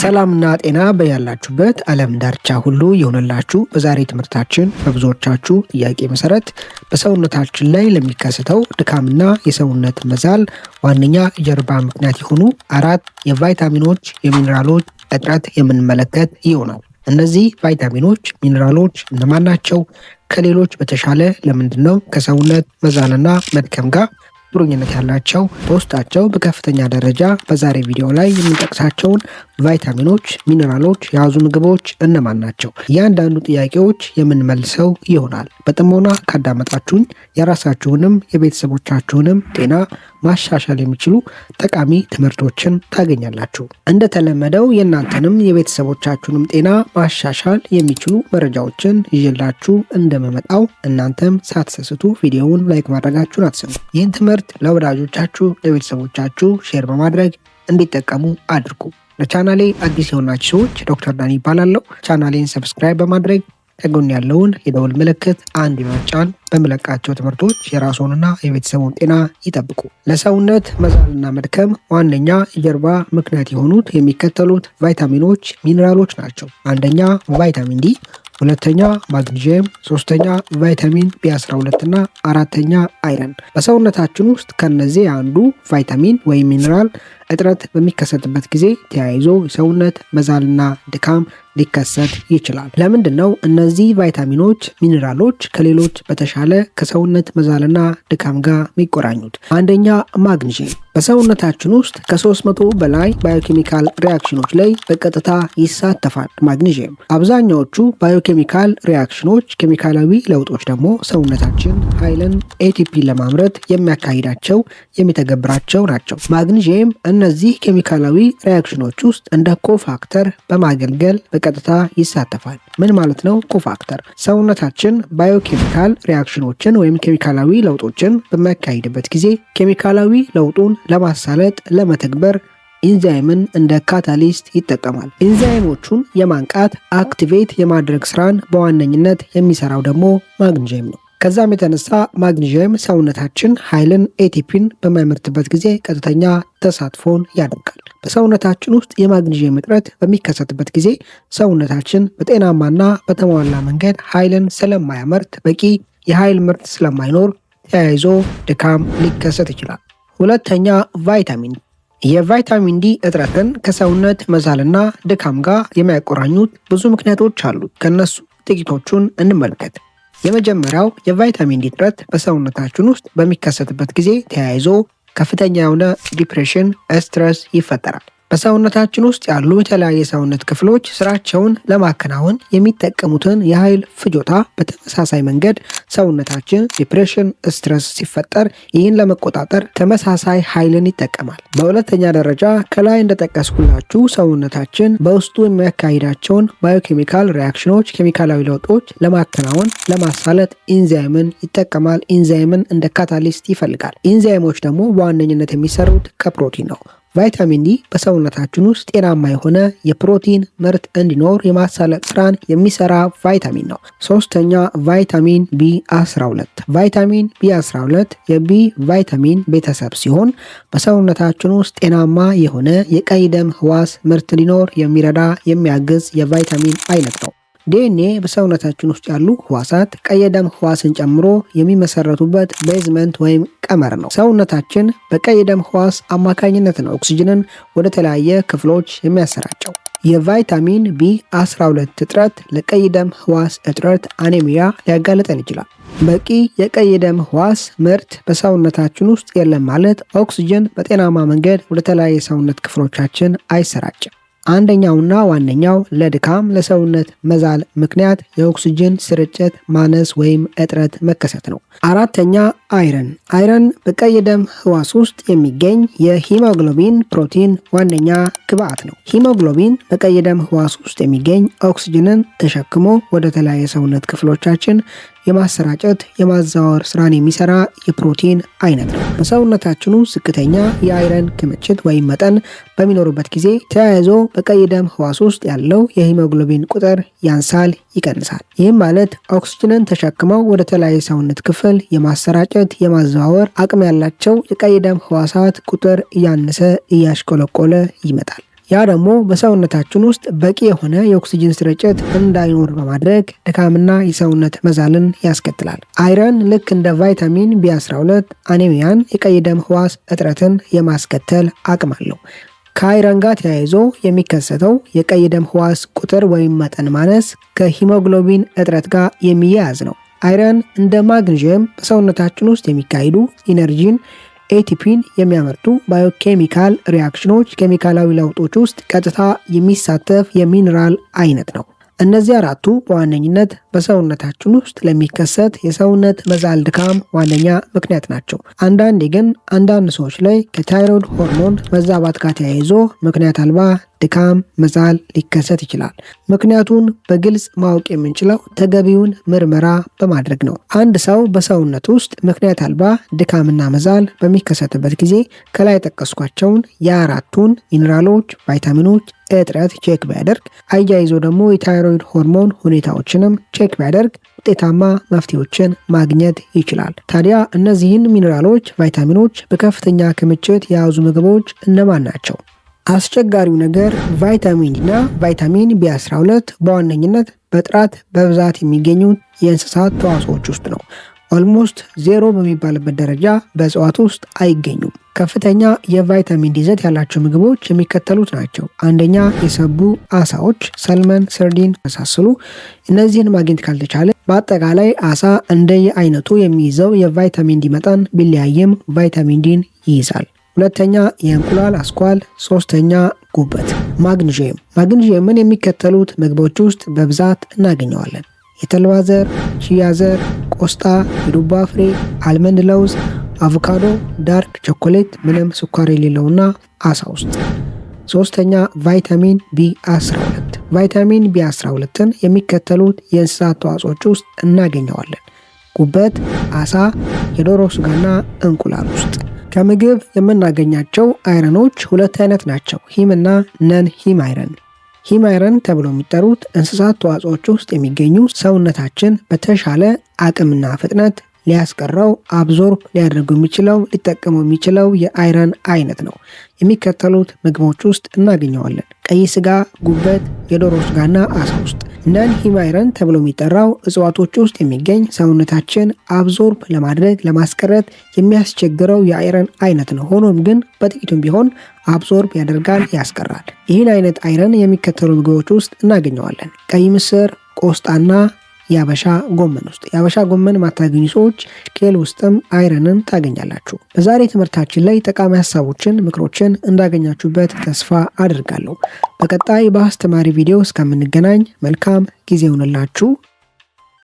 ሰላምና ጤና በያላችሁበት ዓለም ዳርቻ ሁሉ ይሁንላችሁ። በዛሬ ትምህርታችን በብዙዎቻችሁ ጥያቄ መሰረት በሰውነታችን ላይ ለሚከሰተው ድካምና የሰውነት መዛል ዋነኛ ጀርባ ምክንያት የሆኑ 4 የቫይታሚኖች የሚነራሎች እጥረት የምንመለከት ይሆናል። እነዚህ ቫይታሚኖች ሚነራሎች እነማን ናቸው? ከሌሎች በተሻለ ለምንድነው ከሰውነት መዛልና መድከም ጋር ቁርኝነት ያላቸው? በውስጣቸው በከፍተኛ ደረጃ በዛሬ ቪዲዮ ላይ የምንጠቅሳቸውን ቫይታሚኖች ሚነራሎች የያዙ ምግቦች እነማን ናቸው? እያንዳንዱ ጥያቄዎች የምንመልሰው ይሆናል። በጥሞና ካዳመጣችሁኝ የራሳችሁንም የቤተሰቦቻችሁንም ጤና ማሻሻል የሚችሉ ጠቃሚ ትምህርቶችን ታገኛላችሁ። እንደተለመደው የእናንተንም የቤተሰቦቻችሁንም ጤና ማሻሻል የሚችሉ መረጃዎችን ይዤላችሁ እንደመመጣው እናንተም ሳትሰስቱ ቪዲዮውን ላይክ ማድረጋችሁን አትዘንጉ። ይህን ትምህርት ለወዳጆቻችሁ ለቤተሰቦቻችሁ ሼር በማድረግ እንዲጠቀሙ አድርጉ። ለቻናሌ አዲስ የሆናችሁ ሰዎች ዶክተር ዳኒ ይባላለሁ። ቻናሌን ሰብስክራይብ በማድረግ ከጎን ያለውን የደወል ምልክት አንድ በመጫን በመለቃቸው ትምህርቶች የራስዎንና የቤተሰቡን ጤና ይጠብቁ። ለሰውነት መዛልና መድከም ዋነኛ የጀርባ ምክንያት የሆኑት የሚከተሉት ቫይታሚኖች ሚነራሎች ናቸው። አንደኛ ቫይታሚን ዲ፣ ሁለተኛ ማግኒዥየም፣ ሶስተኛ ቫይታሚን ቢ12 እና አራተኛ አይረን። በሰውነታችን ውስጥ ከነዚህ አንዱ ቫይታሚን ወይም ሚነራል እጥረት በሚከሰትበት ጊዜ ተያይዞ የሰውነት መዛልና ድካም ሊከሰት ይችላል። ለምንድነው እነዚህ ቫይታሚኖች ሚነራሎች ከሌሎች በተሻለ ከሰውነት መዛልና ድካም ጋር የሚቆራኙት? አንደኛ ማግኒዥየም በሰውነታችን ውስጥ ከ300 በላይ ባዮኬሚካል ሪያክሽኖች ላይ በቀጥታ ይሳተፋል። ማግኒዥየም አብዛኛዎቹ ባዮኬሚካል ሪያክሽኖች ኬሚካላዊ ለውጦች ደግሞ ሰውነታችን ኃይልን ኤቲፒ ለማምረት የሚያካሂዳቸው የሚተገብራቸው ናቸው። ማግኒዥየም እነዚህ ኬሚካላዊ ሪያክሽኖች ውስጥ እንደ ኮፋክተር በማገልገል በቀጥታ ይሳተፋል። ምን ማለት ነው? ኮፋክተር ሰውነታችን ባዮኬሚካል ሪያክሽኖችን ወይም ኬሚካላዊ ለውጦችን በሚያካሂድበት ጊዜ ኬሚካላዊ ለውጡን ለማሳለጥ ለመተግበር ኢንዛይምን እንደ ካታሊስት ይጠቀማል። ኢንዛይሞቹን የማንቃት አክቲቬት የማድረግ ስራን በዋነኝነት የሚሰራው ደግሞ ማግኒዥየም ነው። ከዛም የተነሳ ማግኒዥየም ሰውነታችን ኃይልን ኤቲፒን በማይመርትበት ጊዜ ቀጥተኛ ተሳትፎን ያደርጋል። በሰውነታችን ውስጥ የማግኒዥየም እጥረት በሚከሰትበት ጊዜ ሰውነታችን በጤናማና በተሟላ መንገድ ኃይልን ስለማያመርት በቂ የኃይል ምርት ስለማይኖር ተያይዞ ድካም ሊከሰት ይችላል። ሁለተኛ ቫይታሚን ዲ። የቫይታሚን ዲ እጥረትን ከሰውነት መዛልና ድካም ጋር የሚያቆራኙት ብዙ ምክንያቶች አሉት። ከነሱ ጥቂቶቹን እንመልከት። የመጀመሪያው የቫይታሚን ዲ እጥረት በሰውነታችን ውስጥ በሚከሰትበት ጊዜ ተያይዞ ከፍተኛ የሆነ ዲፕሬሽን፣ ስትረስ ይፈጠራል። በሰውነታችን ውስጥ ያሉ የተለያየ ሰውነት ክፍሎች ስራቸውን ለማከናወን የሚጠቀሙትን የኃይል ፍጆታ በተመሳሳይ መንገድ ሰውነታችን ዲፕሬሽን፣ ስትረስ ሲፈጠር ይህን ለመቆጣጠር ተመሳሳይ ኃይልን ይጠቀማል። በሁለተኛ ደረጃ ከላይ እንደጠቀስኩላችሁ ሰውነታችን በውስጡ የሚያካሂዳቸውን ባዮኬሚካል ሪያክሽኖች ኬሚካላዊ ለውጦች ለማከናወን ለማሳለጥ ኢንዛይምን ይጠቀማል። ኢንዛይምን እንደ ካታሊስት ይፈልጋል። ኢንዛይሞች ደግሞ በዋነኝነት የሚሰሩት ከፕሮቲን ነው። ቫይታሚን ዲ በሰውነታችን ውስጥ ጤናማ የሆነ የፕሮቲን ምርት እንዲኖር የማሳለጥ ስራን የሚሰራ ቫይታሚን ነው። ሶስተኛ ቫይታሚን ቢ12። ቫይታሚን ቢ12 የቢ ቫይታሚን ቤተሰብ ሲሆን በሰውነታችን ውስጥ ጤናማ የሆነ የቀይ ደም ህዋስ ምርት እንዲኖር የሚረዳ የሚያግዝ የቫይታሚን አይነት ነው። ዲኤንኤ በሰውነታችን ውስጥ ያሉ ህዋሳት ቀይ ደም ህዋስን ጨምሮ የሚመሰረቱበት ቤዝመንት ወይም ቀመር ነው። ሰውነታችን በቀይ ደም ህዋስ አማካኝነት ነው ኦክሲጅንን ወደ ተለያየ ክፍሎች የሚያሰራጨው። የቫይታሚን ቢ12 እጥረት ለቀይ ደም ህዋስ እጥረት አኔሚያ ሊያጋልጠን ይችላል። በቂ የቀይ ደም ህዋስ ምርት በሰውነታችን ውስጥ የለም ማለት ኦክሲጅን በጤናማ መንገድ ወደ ተለያየ ሰውነት ክፍሎቻችን አይሰራጭም። አንደኛውና ዋነኛው ለድካም ለሰውነት መዛል ምክንያት የኦክሲጅን ስርጭት ማነስ ወይም እጥረት መከሰት ነው። አራተኛ አይረን። አይረን በቀይ ደም ህዋስ ውስጥ የሚገኝ የሂሞግሎቢን ፕሮቲን ዋነኛ ግብአት ነው። ሂሞግሎቢን በቀይ ደም ህዋስ ውስጥ የሚገኝ ኦክሲጅንን ተሸክሞ ወደ ተለያየ ሰውነት ክፍሎቻችን የማሰራጨት የማዛወር ስራን የሚሰራ የፕሮቲን አይነት ነው። በሰውነታችን ዝቅተኛ የአይረን ክምችት ወይም መጠን በሚኖርበት ጊዜ ተያይዞ በቀይ ደም ህዋስ ውስጥ ያለው የሂሞግሎቢን ቁጥር ያንሳል፣ ይቀንሳል። ይህም ማለት ኦክሲጅንን ተሸክመው ወደ ተለያየ ሰውነት ክፍል የማሰራጨት የማዘዋወር አቅም ያላቸው የቀይ ደም ህዋሳት ቁጥር እያነሰ እያሽቆለቆለ ይመጣል። ያ ደግሞ በሰውነታችን ውስጥ በቂ የሆነ የኦክሲጅን ስርጭት እንዳይኖር በማድረግ ድካምና የሰውነት መዛልን ያስከትላል። አይረን ልክ እንደ ቫይታሚን ቢ12 አኔሚያን፣ የቀይ ደም ህዋስ እጥረትን የማስከተል አቅም አለው። ከአይረን ጋር ተያይዞ የሚከሰተው የቀይ ደም ህዋስ ቁጥር ወይም መጠን ማነስ ከሂሞግሎቢን እጥረት ጋር የሚያያዝ ነው። አይረን እንደ ማግኒዥየም በሰውነታችን ውስጥ የሚካሄዱ ኢነርጂን ኤቲፒን የሚያመርቱ ባዮኬሚካል ሪያክሽኖች ኬሚካላዊ ለውጦች ውስጥ ቀጥታ የሚሳተፍ የሚኒራል አይነት ነው። እነዚህ አራቱ በዋነኝነት በሰውነታችን ውስጥ ለሚከሰት የሰውነት መዛል ድካም ዋነኛ ምክንያት ናቸው። አንዳንዴ ግን አንዳንድ ሰዎች ላይ ከታይሮይድ ሆርሞን መዛባት ጋር ተያይዞ ምክንያት አልባ ድካም መዛል ሊከሰት ይችላል። ምክንያቱን በግልጽ ማወቅ የምንችለው ተገቢውን ምርመራ በማድረግ ነው። አንድ ሰው በሰውነት ውስጥ ምክንያት አልባ ድካምና መዛል በሚከሰትበት ጊዜ ከላይ የጠቀስኳቸውን የአራቱን ሚኒራሎች፣ ቫይታሚኖች እጥረት ቼክ ቢያደርግ አያይዞ ደግሞ የታይሮይድ ሆርሞን ሁኔታዎችንም ቼክ ቢያደርግ ውጤታማ መፍትሄዎችን ማግኘት ይችላል። ታዲያ እነዚህን ሚኒራሎች፣ ቫይታሚኖች በከፍተኛ ክምችት የያዙ ምግቦች እነማን ናቸው? አስቸጋሪው ነገር ቫይታሚን ዲ እና ቫይታሚን ቢ12 በዋነኝነት በጥራት በብዛት የሚገኙት የእንስሳት ተዋጽኦች ውስጥ ነው። ኦልሞስት ዜሮ በሚባልበት ደረጃ በእጽዋት ውስጥ አይገኙም። ከፍተኛ የቫይታሚን ዲ ይዘት ያላቸው ምግቦች የሚከተሉት ናቸው። አንደኛ የሰቡ አሳዎች፣ ሰልመን፣ ሰርዲን መሳሰሉ። እነዚህን ማግኘት ካልተቻለ በአጠቃላይ አሳ እንደየ አይነቱ የሚይዘው የቫይታሚን ዲ መጠን ቢለያይም ቫይታሚን ዲን ይይዛል። ሁለተኛ የእንቁላል አስኳል። ሶስተኛ ጉበት። ማግኒዥየምን የሚከተሉት ምግቦች ውስጥ በብዛት እናገኘዋለን። የተልባ ዘር፣ ቺያ ዘር፣ ቆስጣ፣ የዱባ ፍሬ፣ አልመንድ ለውዝ፣ አቮካዶ፣ ዳርክ ቾኮሌት ምንም ስኳር የሌለውና አሳ ውስጥ። ሶስተኛ ቫይታሚን ቢ12። ቫይታሚን ቢ12ን የሚከተሉት የእንስሳት ተዋጽኦች ውስጥ እናገኘዋለን። ጉበት፣ አሳ፣ የዶሮ ስጋና እንቁላል ውስጥ። ከምግብ የምናገኛቸው አይረኖች ሁለት አይነት ናቸው፣ ሂም እና ነን ሂም አይረን። ሂም አይረን ተብለው የሚጠሩት እንስሳት ተዋጽኦች ውስጥ የሚገኙ ሰውነታችን በተሻለ አቅምና ፍጥነት ሊያስቀረው አብዞርብ ሊያደርጉ የሚችለው ሊጠቀመው የሚችለው የአይረን አይነት ነው። የሚከተሉት ምግቦች ውስጥ እናገኘዋለን። ቀይ ስጋ፣ ጉበት፣ የዶሮ ስጋና አሳ ውስጥ። ነን ሂም አይረን ተብሎ የሚጠራው እጽዋቶች ውስጥ የሚገኝ ሰውነታችን አብዞርብ ለማድረግ ለማስቀረት የሚያስቸግረው የአይረን አይነት ነው። ሆኖም ግን በጥቂቱም ቢሆን አብዞርብ ያደርጋል፣ ያስቀራል። ይህን አይነት አይረን የሚከተሉ ምግቦች ውስጥ እናገኘዋለን። ቀይ ምስር፣ ቆስጣና የአበሻ ጎመን ውስጥ። የአበሻ ጎመን ማታገኙ ሰዎች ኬል ውስጥም አይረንን ታገኛላችሁ። በዛሬ ትምህርታችን ላይ ጠቃሚ ሀሳቦችን፣ ምክሮችን እንዳገኛችሁበት ተስፋ አድርጋለሁ። በቀጣይ በአስተማሪ ቪዲዮ እስከምንገናኝ መልካም ጊዜ ይሁንላችሁ።